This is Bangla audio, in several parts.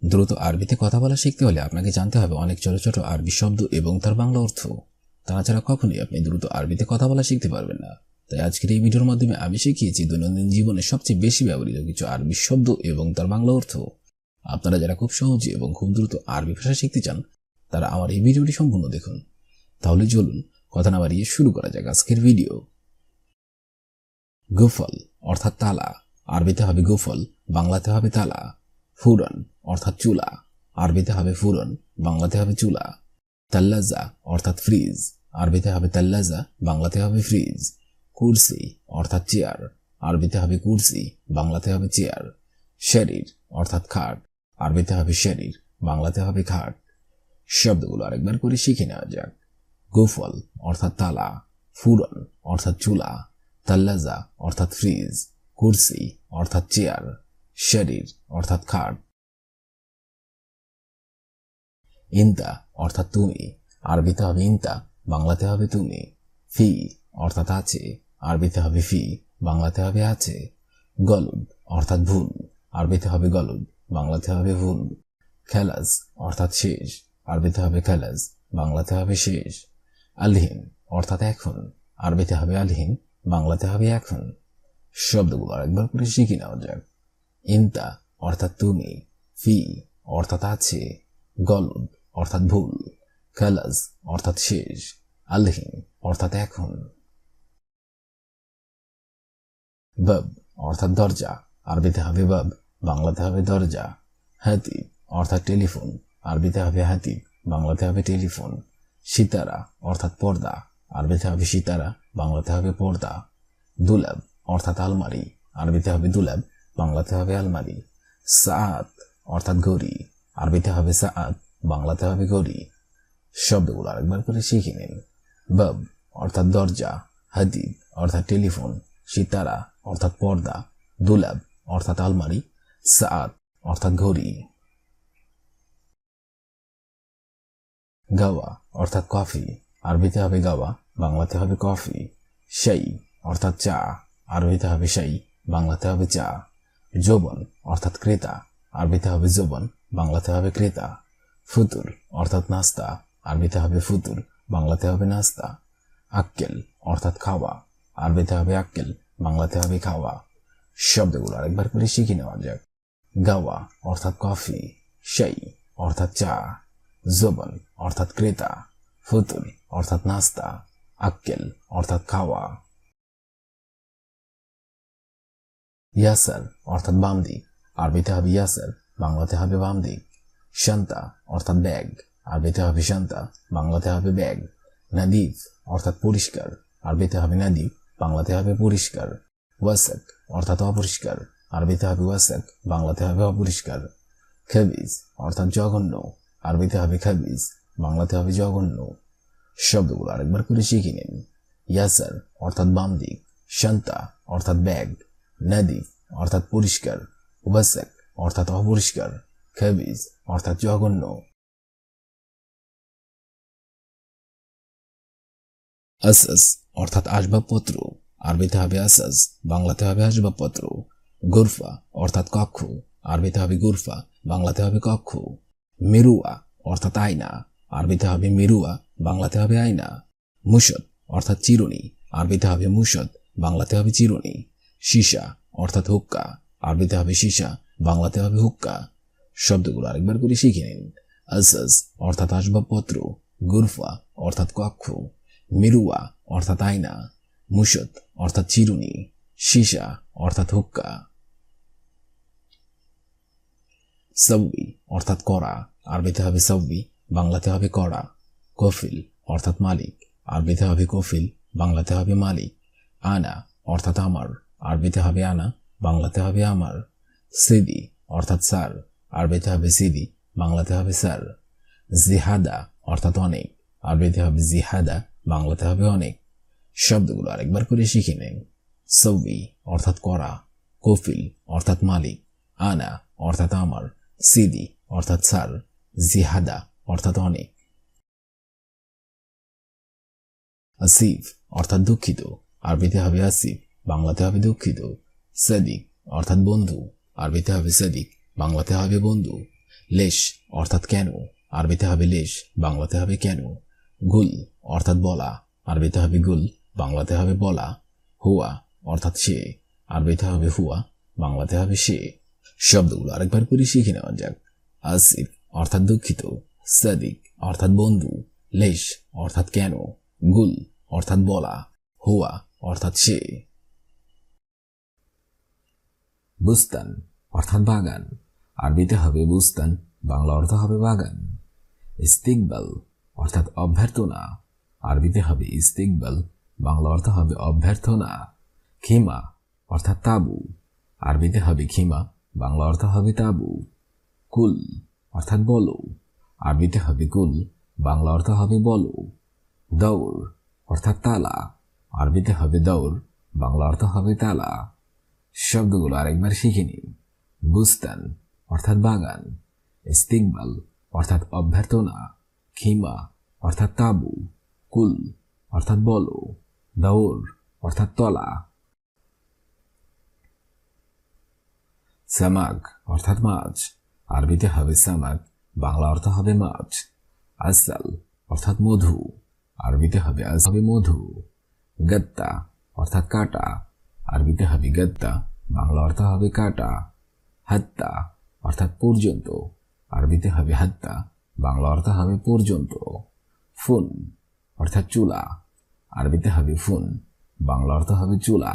দ্রুত আরবিতে কথা বলা শিখতে হলে আপনাকে জানতে হবে অনেক ছোট ছোট আরবি শব্দ এবং তার বাংলা অর্থ। তাছাড়া কখনোই আপনি দ্রুত আরবিতে কথা বলা শিখতে পারবেন না। তাই আজকের এই ভিডিওর মাধ্যমে আমি শিখিয়েছি দৈনন্দিন জীবনে সবচেয়ে বেশি ব্যবহৃত কিছু আরবি শব্দ এবং তার বাংলা অর্থ। আপনারা যারা খুব সহজে এবং খুব দ্রুত আরবি ভাষা শিখতে চান তারা আমার এই ভিডিওটি সম্পূর্ণ দেখুন। তাহলে চলুন কথা না বাড়িয়ে শুরু করা যাক আজকের ভিডিও। গুফল অর্থাৎ তালা, আরবিতে হবে গুফল, বাংলাতে হবে তালা। ফুরন অর্থাৎ চুলা, আরবিতে হবে ফুরন, বাংলাতে হবে চুলা। তাল্লাজা অর্থাৎ ফ্রিজ, আরবিতে হবে তাল্লাজা, বাংলাতে হবে ফ্রিজ। কুরসি অর্থাৎ চেয়ার, আরবিতে হবে কুরসি, বাংলাতে হবে চেয়ার। শরীর অর্থাৎ খাট, আরবিতে হবে শরীর, বাংলাতে হবে খাট। শব্দগুলো আরেকবার করে শিখে নেওয়া যাক। গুফল অর্থাৎ তালা, ফুরন অর্থাৎ চুলা, তাল্লাজা অর্থাৎ ফ্রিজ, কুরসি অর্থাৎ চেয়ার, শরীর অর্থাৎ খাট। ইনতা অর্থাৎ তুমি, আরবিতে হবে ইনতা, বাংলাতে হবে তুমি। ফি অর্থাৎ আছে, আরবিতে হবে ফি, বাংলাতে হবে আছে। গলুদ অর্থাৎ ভুল, আরবিতে হবে গলুদ, বাংলাতে হবে ভুল। খেলাজ অর্থাৎ শেষ, আরবিতে হবে খেলাজ, বাংলাতে হবে শেষ। আলহিন অর্থাৎ এখন, আরবিতে হবে আলহিন, বাংলাতে হবে এখন। শব্দগুলো আরেকবার করে শিখে নেওয়া যাক। ইনতা অর্থাৎ তুমি, ফি অর্থাৎ আছে, গলদ অর্থাৎ ভুল, খালাজ অর্থাৎ শেষ, আলহিন অর্থাৎ এখন। বাব অর্থাৎ দরজা, আরবিতে হবে বাব, বাংলাতে হবে দরজা। হাতিব অর্থাৎ টেলিফোন, আরবিতে হবে হাতিব, বাংলাতে হবে টেলিফোন। সিতারা অর্থাৎ পর্দা, আরবিতে হবে সিতারা, বাংলাতে হবে পর্দা। দুলাব অর্থাৎ আলমারি, আরবিতে হবে দুলাব, বাংলাতে হবে আলমারি। সাআত অর্থাৎ ঘড়ি, আরবিতে হবে সাআত, বাংলাতে হবে ঘড়ি। শব্দগুলো আরেকবার করে শিখে নিন। বাব অর্থাৎ দরজা, হাতিব অর্থাৎ টেলিফোন, সিতারা অর্থাৎ পর্দা, দুলাব অর্থাৎ আলমারি, সাআত অর্থাৎ ঘড়ি। গাওয়া অর্থাৎ কফি, আরবিতে হবে গাওয়া, বাংলাতে হবে কফি। শাই অর্থাৎ চা, আরবিতে হবে শাই, বাংলাতে হবে চা। যৌবন অর্থাৎ ক্রেতা, আরবিতে হবে যৌবন, বাংলাতে হবে ক্রেতা। ফুতুর অর্থাৎ নাস্তা, আরবিতে হবে ফুতুর, বাংলাতে হবে নাস্তা। আক্কেল অর্থাৎ খাওয়া, আরবিতে হবে আক্কেল, বাংলাতে হবে খাওয়া। শব্দগুলো আরেকবার করে শিখে নেওয়া যাক। গাওয়া অর্থাৎ কফি, শাই অর্থাৎ চা, যৌবন অর্থাৎ ক্রেতা, ফুতুর অর্থাৎ নাস্তা, আক্কেল অর্থাৎ খাওয়া। ইয়াসার অর্থাৎ বাম দিক, আরবিতে হবে ইয়াসার, বাংলাতে হবে বাম দিক। শান্তা অর্থাৎ ব্যাগ, আরবিতে হবে শান্তা, বাংলাতে হবে ব্যাগ। নাদিফ অর্থাৎ পরিষ্কার, আরবিতে হবে নাদিফ, বাংলাতে হবে পরিষ্কার। ওয়াসাক অর্থাৎ অপরিষ্কার, আরবিতে হবে ওয়াসাক, বাংলাতে হবে অপরিষ্কার। খাবিজ অর্থাৎ জঘন্য, আরবিতে হবে খাবিজ, বাংলাতে হবে জঘন্য। শব্দগুলো আরেকবার করে শিখে নিন। ইয়াসার অর্থাৎ বাম দিক, শান্তা অর্থাৎ ব্যাগ, নাদিফ অর্থাৎ পরিষ্কার, ওয়াসাক অর্থাৎ অপরিষ্কার, খাবিজ অর্থাৎ জঘন্য। আসাস অর্থাৎ আসবাবপত্র, আরবিতে হবে আসাস, বাংলাতে হবে আসবাবপত্র। গুরফা অর্থাৎ কক্ষ, আরবিতে হবে গুরফা, বাংলাতে হবে কক্ষ। মিরুয়া অর্থাৎ আয়না, আরবিতে হবে মিরুয়া, বাংলাতে হবে আয়না। মুশত অর্থাৎ চিরুনি, আরবিতে হবে মুশত, বাংলাতে হবে চিরুনি। সীসা অর্থাৎ হুক্কা, আরবিতে হবে সীসা, বাংলাতে হবে হুক্কা। শব্দগুলো আরেকবার করে শিখে নিন। আসাস অর্থাৎ আসবাবপত্র, গুরফা অর্থাৎ কক্ষ, মিরুয়া অর্থাৎ আয়না, মুশত অর্থাৎ চিরুনি, সীসা অর্থাৎ হুক্কা। সাউবি অর্থাৎ কড়া, আরবিতে হবে সাউবি, বাংলাতে হবে কড়া। কফিল অর্থাৎ মালিক, আরবিতে হবে কফিল, বাংলাতে হবে মালিক। আনা অর্থাৎ আমার, আরবিতে হবে আনা, বাংলাতে হবে আমার। সিদি অর্থাৎ স্যার, আরবিতে হবে সিদি, বাংলাতে হবে স্যার। জিহাদা অর্থাৎ অনেক, আরবিতে হবে জিহাদা, বাংলাতে হবে অনেক। শব্দগুলো আরেকবার করে শিখে নিন। সাউবি অর্থাৎ কড়া, কফিল অর্থাৎ মালিক, আনা অর্থাৎ আমার, সিদি অর্থাৎ স্যার, জিহাদা অর্থাৎ অনেক। আসিফ অর্থাৎ দুঃখিত, আরবিতে হবে আসিফ, বাংলাতে হবে দুঃখিত। সাদিক অর্থাৎ বন্ধু, আরবিতে হবে সাদিক, বাংলাতে হবে বন্ধু। লেশ অর্থাৎ কেন, আরবিতে হবে লেশ, বাংলাতে হবে কেন। গুল অর্থাৎ বলা, আরবিতে হবে গুল, বাংলাতে হবে বলা। হুয়া অর্থাৎ সে, আরবিতে হবে হুয়া, বাংলাতে হবে সে। শব্দগুলো আরেকবার করে শিখে নেওয়া যাক। আসিফ অর্থাৎ দুঃখিত, সাদিক অর্থাৎ বন্ধু, লেশ অর্থাৎ কেন, গুল অর্থাৎ বলা, হুয়া অর্থাৎ সে। বুস্তান অর্থাৎ বাগান, আরবিতে হবে বুস্তান, বাংলা অর্থ হবে বাগান। ইস্তিকবাল অর্থাৎ অভ্যর্থনা, আরবিতে হবে ইস্তিকবাল, বাংলা অর্থ হবে অভ্যর্থনা। খিমা অর্থাৎ তাবু, আরবিতে হবে খিমা, বাংলা অর্থ হবে তাবু। কুল অর্থাৎ বলো, আরবিতে হবে কুল, বাংলা অর্থ হবে বলো। দৌড় অর্থাৎ তালা, আরবিতে হবে দৌড়, বাংলা অর্থ হবে তালা। শব্দগুলো আরেকবার শিখে নিন। বুস্তান অর্থাৎ বাগান, ইস্তিকবাল অর্থাৎ অভ্যর্থনা, খিমা অর্থাৎ তাবু, কুল অর্থাৎ বলো, দৌড় অর্থাৎ তলা। সামাক অর্থাৎ মাছ, আরবিতে হবে সামাক, বাংলা অর্থ হবে মাছ। আসাল অর্থাৎ মধু, আরবিতে হবে মধু। গত্তা অর্থাৎ কাটা, আরবিতে হবে গত্তা, বাংলা অর্থ হবে কাটা। হাত্তা অর্থাৎ পর্যন্ত, আরবিতে হবে হাত্তা, বাংলা অর্থ হবে পর্যন্ত। ফুন অর্থাৎ চুলা, আরবিতে হবে ফুন, বাংলা অর্থ হবে চুলা।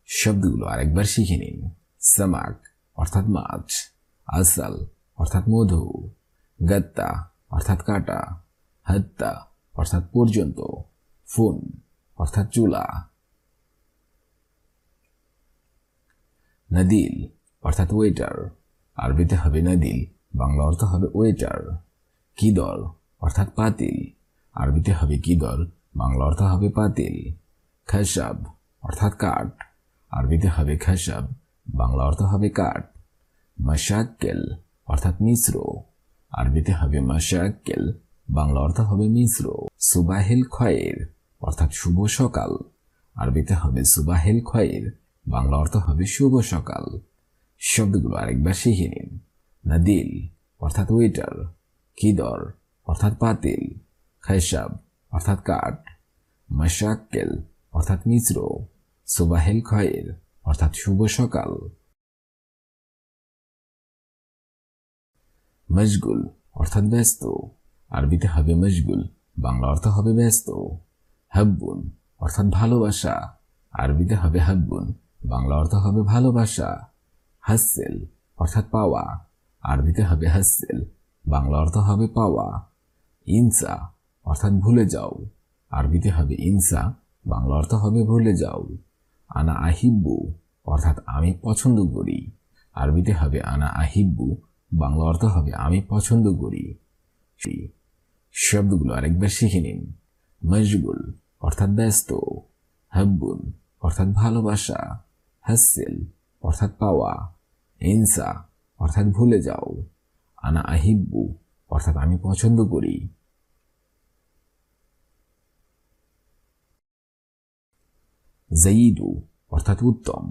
শব্দগুলো আরেকবার শিখে নিন। সামাক অর্থাৎ মাছ, আসাল অর্থাৎ মধু, গত্তা অর্থাৎ কাটা, হাত্তা অর্থাৎ পর্যন্ত, ফুন অর্থাৎ চুলা। নদিল অর্থাৎ ওয়েটার, আরবিতে হবে নদিল, বাংলা অর্থ হবে ওয়েটার। কিদর অর্থাৎ পাতিল, আরবিতে হবে কিদর, বাংলা অর্থ হবে পাতিল। খাসাব অর্থাৎ কাঠ, আরবিতে হবে খাসাব, বাংলা অর্থ হবে কাঠ। মাশাক্কেল অর্থাৎ মিশ্র, আরবিতে হবে মাশাক্কেল, বাংলা অর্থ হবে মিশ্র। সুবাহিল খয়ের অর্থাৎ শুভ সকাল, আরবিতে হবে সুবাহিল খয়ের, বাংলা অর্থ হবে শুভ সকাল। শব্দগুলো আরেকবার শিখে নিন। নদিল অর্থাৎ ওয়েটার, কিদর অর্থাৎ পাতিল, খাইসাব অর্থাৎ কাঠ, মাশাক্কেল অর্থাৎ মিশ্র, সুবাহিল খয়ের অর্থাৎ শুভ সকাল। মশগুল অর্থাৎ ব্যস্ত, আরবিতে হবে মশগুল, বাংলা অর্থ হবে ব্যস্ত। হাব্বুন অর্থাৎ ভালোবাসা, আরবিতে হবে হাব্বুন, বাংলা অর্থ হবে ভালোবাসা। হাসেল অর্থাৎ পাওয়া, আরবিতে হবে হাসেল, বাংলা অর্থ হবে পাওয়া। ইনসা অর্থাৎ ভুলে যাও, আরবিতে হবে ইনসা, বাংলা অর্থ হবে ভুলে যাও। আনা আহিব্বু অর্থাৎ আমি পছন্দ করি, আরবিতে হবে আনা আহিব্বু, বাংলা অর্থ হবে আমি পছন্দ করি। শব্দগুলো আরেকবার শিখে নিন। মশগুল অর্থাৎ ব্যস্ত, হাব্বুন অর্থাৎ ভালোবাসা, হাসেল অর্থাৎ পাওয়া, ইনসা অর্থাৎ ভুলে যাও, আনা আহিব্বু অর্থাৎ আমি পছন্দ করি। জাইদু অর্থাৎ উত্তম,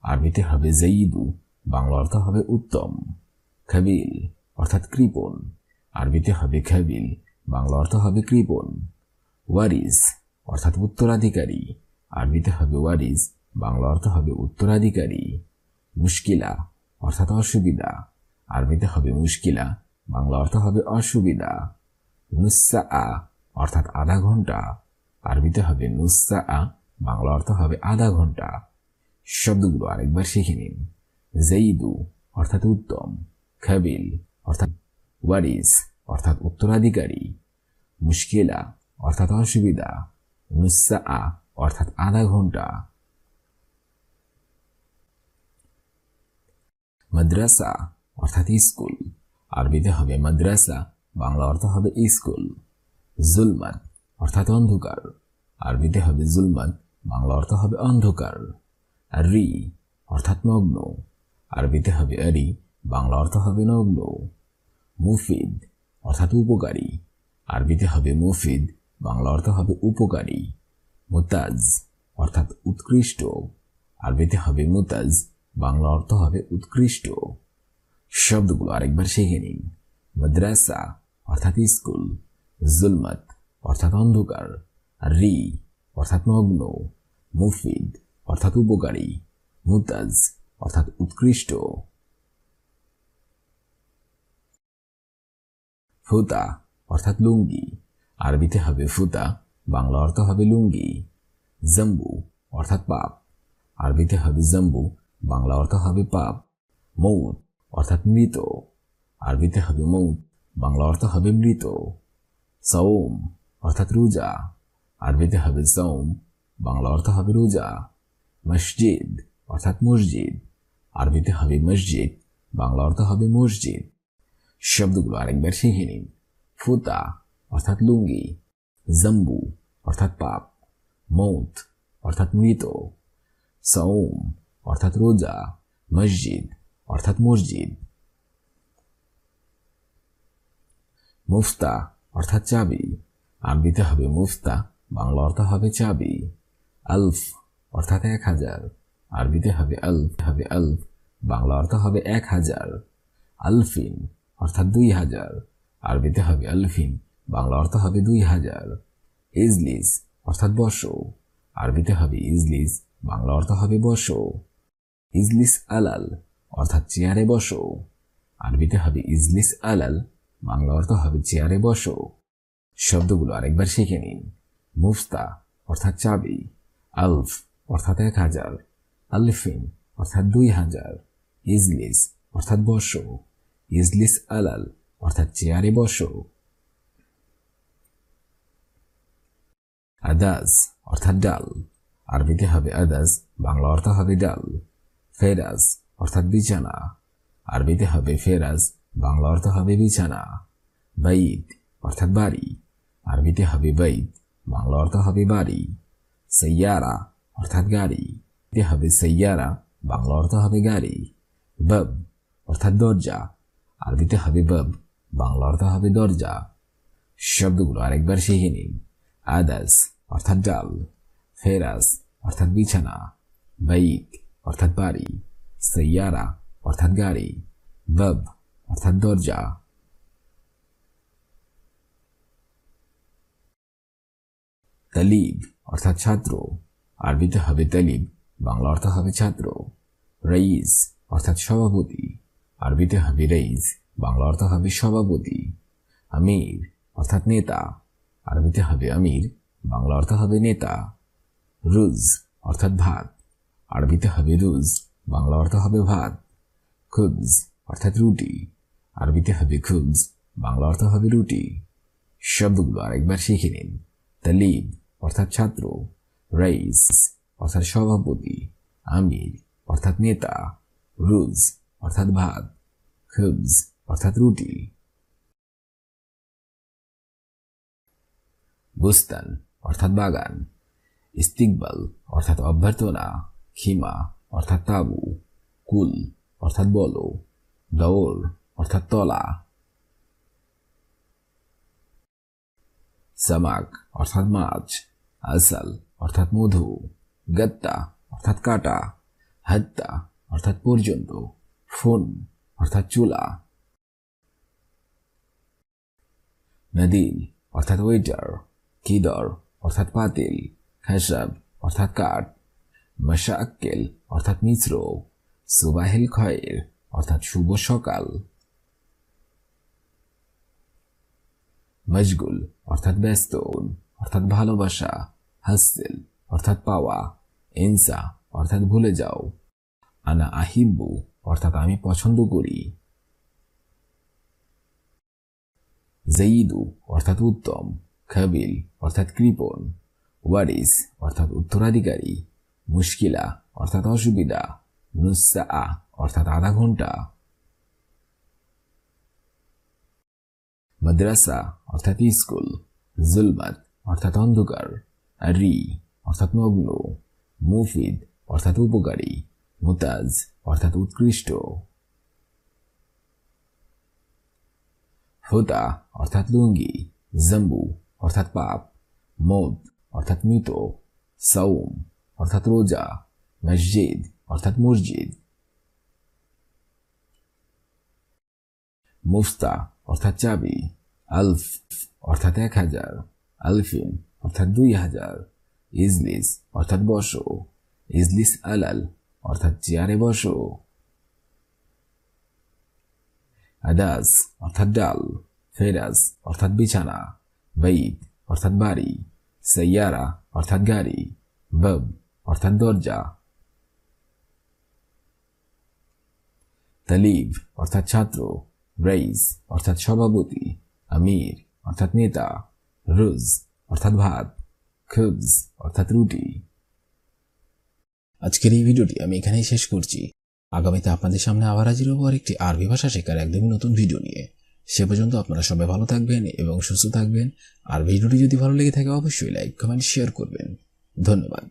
আরবিতে হবে জাইদু, বাংলা অর্থ হবে উত্তম। খাবিল অর্থাৎ কৃপণ, আরবিতে হবে খাবিল, বাংলা অর্থ হবে কৃপণ। ওয়ারিস অর্থাৎ উত্তরাধিকারী, আরবিতে হবে ওয়ারিস, বাংলা অর্থ হবে উত্তরাধিকারী। মুশকিলা অর্থাৎ অসুবিধা, আরবিতে হবে মুশকিলা, বাংলা অর্থ হবে অসুবিধা। নুসা অর্থাৎ আধা ঘন্টা, আরবিতে হবে নুসা, বাংলা অর্থ হবে আধা ঘন্টা। শব্দগুলো আরেকবার শিখে নিন। জাইদু অর্থাৎ উত্তম, খাবিল অর্থাৎ ওয়ারিস অর্থাৎ উত্তরাধিকারী, মুশকিলা অর্থাৎ অসুবিধা, নুসা অর্থাৎ আধা ঘন্টা। মাদ্রাসা অর্থাৎ স্কুল, আরবিতে হবে মাদ্রাসা, বাংলা অর্থ হবে স্কুল। জুলমাত অর্থাৎ অন্ধকার, আরবিতে হবে জুলমাত, বাংলা অর্থ হবে অন্ধকার। রি অর্থাৎ নগ্ন, আরবিতে হবে আরি, বাংলা অর্থ হবে নগ্ন। মুফিদ অর্থাৎ উপকারী, আরবিতে হবে মুফিদ, বাংলা অর্থ হবে উপকারী। মুতাজ অর্থাৎ উৎকৃষ্ট, আরবিতে হবে মুতাজ, বাংলা অর্থ হবে উৎকৃষ্ট। শব্দগুলো আরেকবার শিখে নিন। মাদ্রাসা অর্থাৎ স্কুল, জুলমাত অর্থাৎ অন্ধকার, রি অর্থাৎ নগ্ন, মুফিদ অর্থাৎ উপকারী, মুতাজ অর্থাৎ উৎকৃষ্ট। ফুতা অর্থাৎ লুঙ্গি, আরবিতে হবে ফুতা, বাংলা অর্থ হবে লুঙ্গি। জম্বু অর্থাৎ পাপ, আরবিতে হবে জম্বু, বাংলা অর্থ হবে পাপ। মৌত অর্থাৎ মৃত, আরবিতে হবে মৌত, বাংলা অর্থ হবে মৃত। সৌম অর্থাৎ রোজা, আরবিতে হবে সৌম, বাংলা অর্থ হবে রোজা। মসজিদ অর্থাৎ মসজিদ, আরবিতে হবে মসজিদ, বাংলা অর্থ হবে মসজিদ। শব্দগুলো আরেকবার শিখে নিন। ফুতা অর্থাৎ লুঙ্গি, জম্বু অর্থাৎ পাপ, মৌত অর্থাৎ মৃত, সৌম অর্থাৎ রোজা, মসজিদ অর্থাৎ মসজিদ। মুফতা অর্থাৎ চাবি, আরবিতে হবে মুফতা, বাংলা অর্থ হবে চাবি। আলফ অর্থাৎ 1000, আরবিতে হবে আলফ, বাংলা অর্থ হবে 1000। আলফিন অর্থাৎ 2000, আরবিতে হবে আলফিন, বাংলা অর্থ হবে 2000। ইজলিস অর্থাৎ বসো, আরবিতে হবে ইজলিস, বাংলা অর্থ হবে বসো। ইজলিস আলাল অর্থাৎ চেয়ারে বসো, আরবিতে হবে ইজলিস আলাল, বাংলা অর্থ হবে চেয়ারে বসো। শব্দগুলো আরেকবার শিখে নিন। মুফতা অর্থাৎ চাবি, আলফ অর্থাৎ 1000, আলফিন অর্থাৎ 2000, ইজলিস অর্থাৎ বসো, ইজলিস আলাল অর্থাৎ চেয়ারে বসো। আদাজ অর্থাৎ ডাল, আরবিতে হবে আদাজ, বাংলা অর্থ হবে ডাল। ফেরাজ অর্থাৎ বিছানা, আরবিতে হবে ফেরাজ, বাংলা অর্থ হবে বিছানা। বাইত অর্থাৎ বাড়ি, আরবিতে হবে বাইত, বাংলা অর্থ হবে বাড়ি। সাইয়ারা অর্থাৎ গাড়ি, এতে হবে সাইয়ারা, বাংলা অর্থ হবে গাড়ি। বাব অর্থাৎ দরজা, আরবিতে হবে বাব, বাংলা অর্থ হবে দরজা। শব্দগুলো আরেকবার শিখে নিন। আদাস অর্থাৎ ডাল, ফেরাজ অর্থাৎ বিছানা, বাইত অর্থাৎ বাড়ি, সাইয়ারা অর্থাৎ গাড়ি, বাব অর্থাৎ দরজা। তালিব অর্থাৎ ছাত্র, আরবিতে হবে তালিব, বাংলা অর্থ হবে ছাত্র। রইস অর্থাৎ সভাপতি, আরবিতে হবে রইস, বাংলা অর্থ হবে সভাপতি। আমির অর্থাৎ নেতা, আরবিতে হবে আমির, বাংলা অর্থ হবে নেতা। রুজ অর্থাৎ ভাত, আরবিতে হবে রুজ, বাংলা অর্থ হবে ভাত। খুবজ অর্থাৎ রুটি, আরবিতে হবে খুবজ, বাংলা অর্থ হবে রুটি। শব্দগুলো আরেকবার শিখে নিন। তালিব অর্থাৎ ছাত্র, রাইস অর্থাৎ সভাপতি, আমির অর্থাৎ নেতা, রুজ অর্থাৎ ভাত, খুবজ অর্থাৎ রুটি। বুস্তান অর্থাৎ বাগান, ইস্তিকবাল অর্থাৎ অভ্যর্থনা, খিমা অর্থাৎ তাবু, কুল অর্থাৎ বলো, দৌর অর্থাৎ তলা। সামাক অর্থাৎ মাছ, আসাল অর্থাৎ মধু, গত্তা অর্থাৎ কাটা, হত্যা অর্থাৎ পর্যন্ত, ফোন অর্থাৎ চুলা। নদীল অর্থাৎ ওয়েটার, কিদর অর্থাৎ পাতিল, খাসাব অর্থাৎ কাঠ, মশাক্কেল অর্থাৎ মিশ্র, সুবাহিল খয়ের অর্থাৎ শুভ সকাল। মশগুল অর্থাৎ ব্যস্ত অর্থাৎ ভালোবাসা, হাসিল অর্থাৎ পাওয়া, ইনসা অর্থাৎ ভুলে যাও, আনা আহিব্বু অর্থাৎ আমি পছন্দ করি। জাইদু অর্থাৎ উত্তম, খাবিল অর্থাৎ কৃপণ, ওয়ারিস অর্থাৎ উত্তরাধিকারী, মুশকিলা অর্থাৎ অসুবিধা, নুসা অর্থাৎ আধা ঘন্টা। মাদ্রাসা অর্থাৎ স্কুল, জুলমাত অর্থাৎ অন্ধকার, রি অর্থাৎ নগ্ন, মুফিদ অর্থাৎ উপকারী, মুতাজ অর্থাৎ উৎকৃষ্ট। ফুতা অর্থাৎ লুঙ্গি, জম্বু অর্থাৎ পাপ, মৌত অর্থাৎ মৃত, সৌম অর্থাৎ রোজা, মসজিদ অর্থাৎ মসজিদ। মুফতা অর্থাৎ চাবি, আলফ অর্থাৎ 1000, আলফিন অর্থাৎ 2000, ইজলিস অর্থাৎ বসো, ইজলিস আলাল অর্থাৎ চেয়ারে বসো, আদাস অর্থাৎ ডাল, ফেরাজ অর্থাৎ বিছানা, বাইত অর্থাৎ বাড়ি, সাইয়ারা অর্থাৎ গাড়ি, বাব অর্থাৎ দরজা, তালিব অর্থাৎ ছাত্র, রাইস অর্থাৎ সভাপতি, আমির অর্থাৎ নেতা, রুজ অর্থাৎ ভাত, খুবজ অর্থাৎ রুটি। আজকের এই ভিডিওটি আমি এখানেই শেষ করছি। আগামীতে আপনাদের সামনে আবার হাজির হবো আরেকটি আরবি ভাষা শেখার একদমই নতুন ভিডিও নিয়ে। সে পর্যন্ত আপনারা সবাই ভালো থাকবেন এবং সুস্থ থাকবেন। আর ভিডিওটি যদি ভালো লেগে থাকে অবশ্যই লাইক, কমেন্ট, শেয়ার করবেন। ধন্যবাদ।